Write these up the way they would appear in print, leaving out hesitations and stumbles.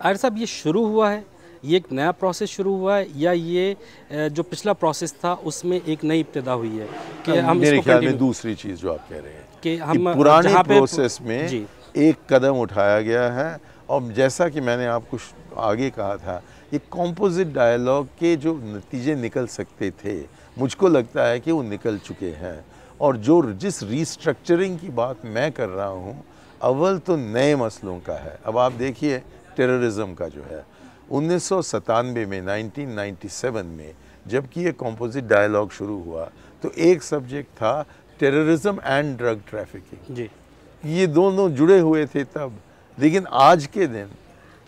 आयर साहब, ये शुरू हुआ है, ये एक नया प्रोसेस शुरू हुआ है, या ये जो पिछला प्रोसेस था उसमें एक नई इब्तिदा हुई है कि हम मेरे इसको ख्याल में कंटिन्यू दूसरी चीज़ जो आप कह रहे हैं कि कि हम पुराने जहाँ पे प्रोसेस में जी एक कदम उठाया गया है। और जैसा कि मैंने आपको आगे कहा था, ये कॉम्पोजिट डायलॉग के जो नतीजे निकल सकते थे, मुझको लगता है कि वो निकल चुके हैं। और जो जिस रीस्ट्रक्चरिंग की बात मैं कर रहा हूँ, अव्वल तो नए मसलों का है। अब आप देखिए टेररिज्म का जो है, 1997 में 1997 में जबकि ये कॉम्पोजिट डायलॉग शुरू हुआ तो एक सब्जेक्ट था टेररिज्म एंड ड्रग ट्रैफिकिंग। जी ये दोनों जुड़े हुए थे तब। लेकिन आज के दिन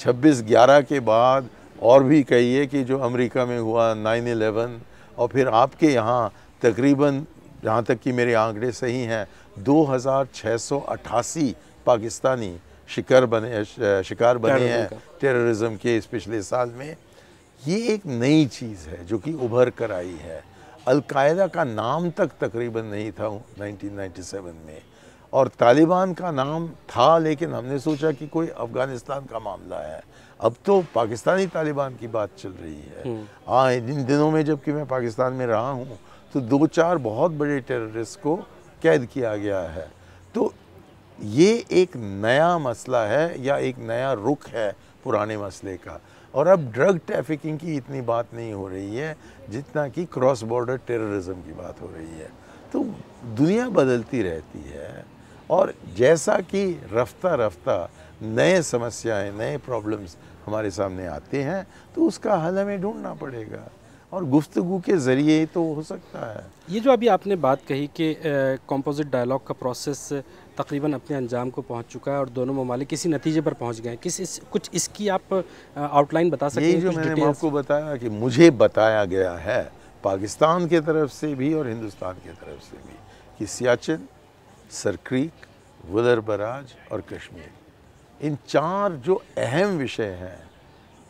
26/11 के बाद, और भी कहिए कि जो अमेरिका में हुआ 9/11, और फिर आपके यहाँ तकरीबन, जहाँ तक कि मेरे आंकड़े सही हैं, 2688 पाकिस्तानी शिकार बने हैं टेररिज्म के इस पिछले साल में। ये एक नई चीज़ है जो कि उभर कर आई है। अल-कायदा का नाम तक तकरीबन नहीं था 1997 में, और तालिबान का नाम था, लेकिन हमने सोचा कि कोई अफ़गानिस्तान का मामला है। अब तो पाकिस्तानी तालिबान की बात चल रही है। हाँ, इन दिनों में जबकि मैं पाकिस्तान में रहा हूँ तो 2-4 बहुत बड़े टेररिस्ट को कैद किया गया है। तो ये एक नया मसला है या एक नया रुख है पुराने मसले का। और अब ड्रग ट्रैफिकिंग की इतनी बात नहीं हो रही है जितना कि क्रॉस बॉर्डर टेररिज्म की बात हो रही है। तो दुनिया बदलती रहती है, और जैसा कि रफ्ता रफ्ता नए समस्याएं, नए प्रॉब्लम्स हमारे सामने आते हैं तो उसका हल हमें ढूंढना पड़ेगा, और गुफ्तगू के ज़रिए तो हो सकता है। ये जो अभी आपने बात कही कि कंपोजिट डायलॉग का प्रोसेस तकरीबन अपने अंजाम को पहुंच चुका है और दोनों ममालिक किसी नतीजे पर पहुंच गए हैं, कुछ इसकी आप आउटलाइन बता सकते हैं? यही जो मैंने आपको बताया कि मुझे बताया गया है पाकिस्तान के तरफ से भी और हिंदुस्तान के तरफ से भी, कि सियाचिन, सरक्रीक, वुलर बराज और कश्मीर, इन 4 जो अहम विषय हैं,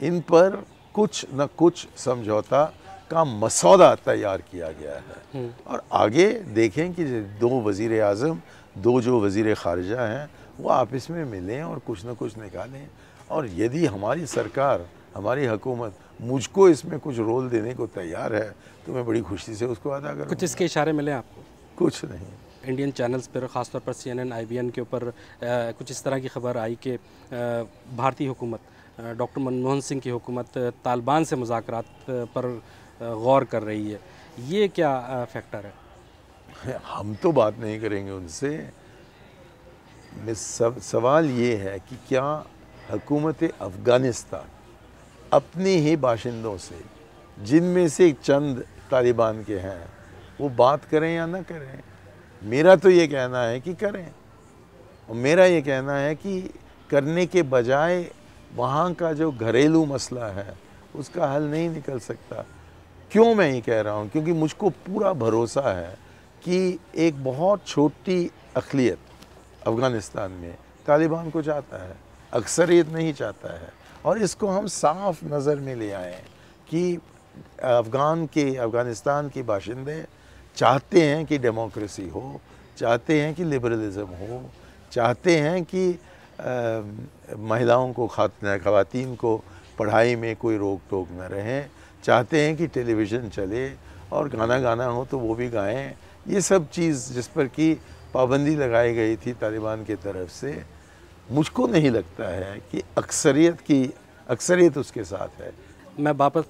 इन पर कुछ न कुछ समझौता का मसौदा तैयार किया गया है। और आगे देखें कि 2 वज़ीर आज़म, 2 जो वज़ीर ख़ारिजा हैं, वो आपस में मिलें और कुछ न कुछ निकालें। और यदि हमारी सरकार, हमारी हुकूमत मुझको इसमें कुछ रोल देने को तैयार है तो मैं बड़ी खुशी से उसको अदा करूँगा। कुछ इसके इशारे मिले आपको? कुछ नहीं। इंडियन चैनल्स पर, ख़ासतौर पर CNN, IBN के ऊपर कुछ इस तरह की खबर आई कि भारतीय हुकूमत, डॉक्टर मनमोहन सिंह की हुकूमत तालिबान से मुज़ाकरात पर गौर कर रही है। ये क्या फैक्टर है? हम तो बात नहीं करेंगे उनसे। सवाल ये है कि क्या हुकूमत अफ़गानिस्तान अपने ही बाशिंदों से, जिनमें से चंद तालिबान के हैं, वो बात करें या ना करें? मेरा तो ये कहना है कि करें, और मेरा ये कहना है कि करने के बजाय वहाँ का जो घरेलू मसला है उसका हल नहीं निकल सकता। क्यों मैं ये कह रहा हूँ? क्योंकि मुझको पूरा भरोसा है कि एक बहुत छोटी अक़लियत अफ़गानिस्तान में तालिबान को चाहता है, अक्सरियत नहीं चाहता है। और इसको हम साफ नज़र में ले आए कि अफ़गानिस्तान के बाशिंदे चाहते हैं कि डेमोक्रेसी हो, चाहते हैं कि लिबरलिज़म हो, चाहते हैं कि महिलाओं को, ख़वातीन को पढ़ाई में कोई रोक टोक न रहे, चाहते हैं कि टेलीविज़न चले और गाना हो तो वो भी गाएं। ये सब चीज़ जिस पर कि पाबंदी लगाई गई थी तालिबान की तरफ से, मुझको नहीं लगता है कि अक्सरियत उसके साथ है। मैं वापस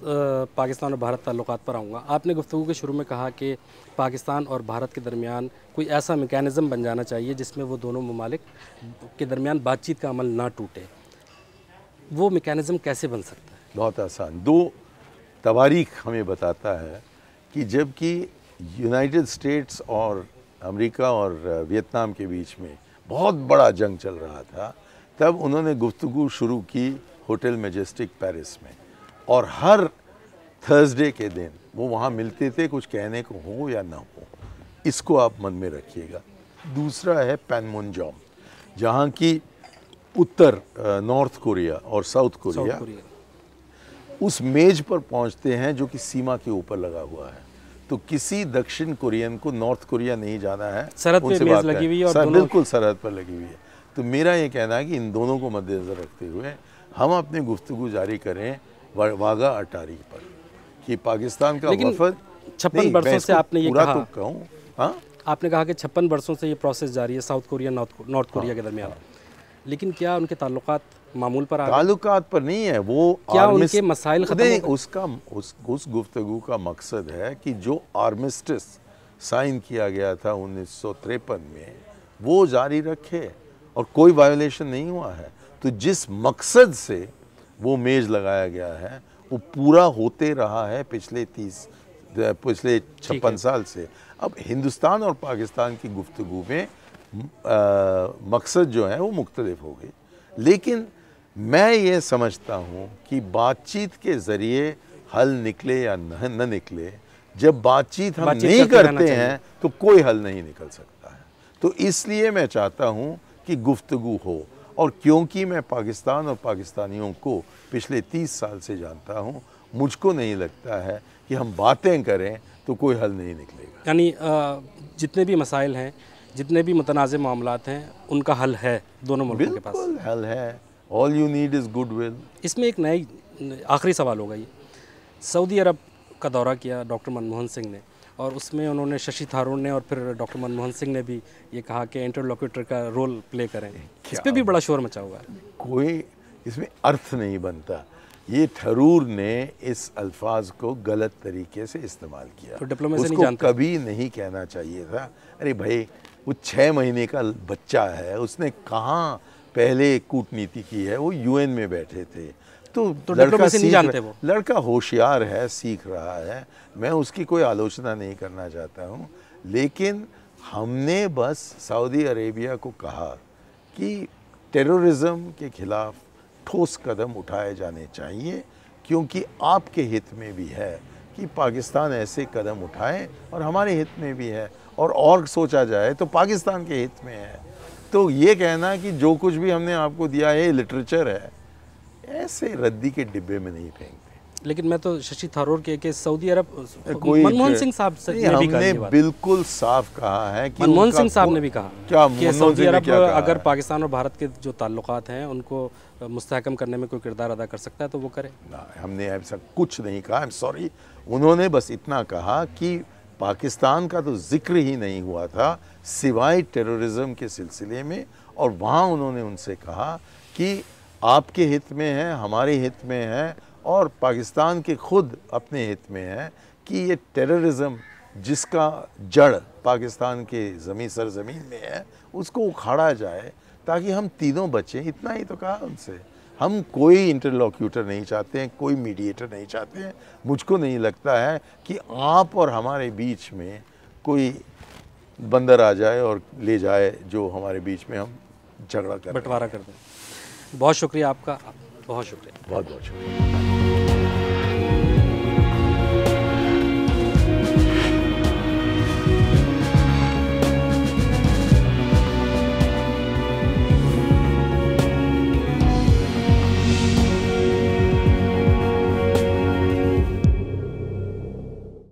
पाकिस्तान और भारत ताल्लुकात पर आऊँगा। आपने गुफ्तगू के शुरू में कहा कि पाकिस्तान और भारत के दरमियान कोई ऐसा मैकेनिज़्म बन जाना चाहिए जिसमें वो दोनों ममालिक के दरमियान बातचीत का अमल ना टूटे। वो मैकेनिज़्म कैसे बन सकता है? बहुत आसान। 2 तवारीख हमें बताता है कि जबकि यूनाइटेड स्टेट्स और अमेरिका और वियतनाम के बीच में बहुत बड़ा जंग चल रहा था, तब उन्होंने गुफ्तगू शुरू की होटल मैजेस्टिक पेरिस में, और हर थर्सडे के दिन वो वहाँ मिलते थे, कुछ कहने को हो या ना हो। इसको आप मन में रखिएगा। दूसरा है पैनमुनजोम, जहाँ की उत्तर नॉर्थ कोरिया और साउथ कोरिया उस मेज पर पहुँचते हैं जो कि सीमा के ऊपर लगा हुआ है। तो किसी दक्षिण कोरियन को नॉर्थ कोरिया नहीं जाना है, सरहद पे मेज लगी हुई है और बिल्कुल सरहद पर लगी हुई है। तो मेरा ये कहना है कि इन दोनों को मद्देनज़र रखते हुए हम अपनी गुफ्तगू जारी करें वाघा अटारी पर कि पाकिस्तान का वफद 56 वर्षों से आपने ये पूरा कहा, तो कहूँ, हाँ आपने कहा कि 56 वर्षों से ये प्रोसेस जारी है साउथ कोरिया नॉर्थ कोरिया के दरमियान, लेकिन क्या उनके ताल्लुकात मामूल पर आ गए? ताल्लुकात पर नहीं है, वो क्या उनके मसाइल खत्म हो गए? उसका उस गुफ्तगू का मकसद है कि जो आर्मिस्टिस साइन किया गया था 1953 में वो जारी रखे और कोई वायोलेशन नहीं हुआ है। तो जिस मकसद से वो मेज लगाया गया है वो पूरा होते रहा है पिछले 56 साल से। अब हिंदुस्तान और पाकिस्तान की गुफ्तगू में मकसद जो है वो मुख्तलिफ हो गई, लेकिन मैं ये समझता हूँ कि बातचीत के ज़रिए हल निकले या न निकले, जब बातचीत हम नहीं करते हैं तो कोई हल नहीं निकल सकता है। तो इसलिए मैं चाहता हूँ कि गुफ्तगू हो, और क्योंकि मैं पाकिस्तान और पाकिस्तानियों को पिछले 30 साल से जानता हूँ, मुझको नहीं लगता है कि हम बातें करें तो कोई हल नहीं निकलेगा। यानी जितने भी मसाइल हैं, जितने भी मुतनाज़ मामलात हैं, उनका हल है दोनों मुल्कों के पास। बिल्कुल हल है, all you need is goodwill. इसमें एक नई आखिरी सवाल होगा, ये सऊदी अरब का दौरा किया डॉक्टर मनमोहन सिंह ने, और उसमें उन्होंने शशि थरूर ने और फिर डॉक्टर मनमोहन सिंह ने भी ये कहा कि इंटरलोक्यूटर का रोल प्ले करें। इस पर भी बड़ा शोर मचा हुआ है। कोई इसमें अर्थ नहीं बनता। ये थरूर ने इस अल्फाज को गलत तरीके से इस्तेमाल किया, तो डिप्लोमेसी नहीं उसको जानते? कभी नहीं कहना चाहिए था। अरे भाई, वो 6 महीने का बच्चा है, उसने कहाँ पहले कूटनीति की है, वो यूएन में बैठे थे। तो लड़का नहीं जानते वो। लड़का होशियार है, सीख रहा है, मैं उसकी कोई आलोचना नहीं करना चाहता हूँ, लेकिन हमने बस सऊदी अरेबिया को कहा कि टेररिज्म के खिलाफ ठोस कदम उठाए जाने चाहिए, क्योंकि आपके हित में भी है कि पाकिस्तान ऐसे कदम उठाए, और हमारे हित में भी है, और सोचा जाए तो पाकिस्तान के हित में है। तो ये कहना कि जो कुछ भी हमने आपको दिया है लिटरेचर है, ऐसे रद्दी के डिब्बे में नहीं फेंकते। लेकिन मैं तो शशि थरूर के सऊदी अरब मनमोहन सिंह साहब से ने भी हमने बिल्कुल साफ कहा है कि मनमोहन सिंह साहब ने भी कहा क्या कि सऊदी अरब अगर पाकिस्तान और भारत के जो ताल्लुकात हैं उनको मुस्तहकम करने में कोई किरदार अदा कर सकता है तो वो करे। ना, हमने ऐसा कुछ नहीं कहा। आई एम सॉरी, उन्होंने बस इतना कहा कि पाकिस्तान का तो जिक्र ही नहीं हुआ था सिवाय टेररिज्म के सिलसिले में, और वहाँ उन्होंने उनसे कहा कि आपके हित में है, हमारे हित में है, और पाकिस्तान के खुद अपने हित में है कि ये टेररिज्म जिसका जड़ पाकिस्तान के सरजमीन में है उसको उखाड़ा जाए ताकि हम तीनों बचें। इतना ही तो कहा उनसे। हम कोई इंटरलॉक्यूटर नहीं चाहते हैं, कोई मीडिएटर नहीं चाहते हैं। मुझको नहीं लगता है कि आप और हमारे बीच में कोई बंदर आ जाए और ले जाए जो हमारे बीच में हम झगड़ा कर बंटवारा कर दें। बहुत शुक्रिया आपका, बहुत शुक्रिया। बहुत बहुत शुक्रिया।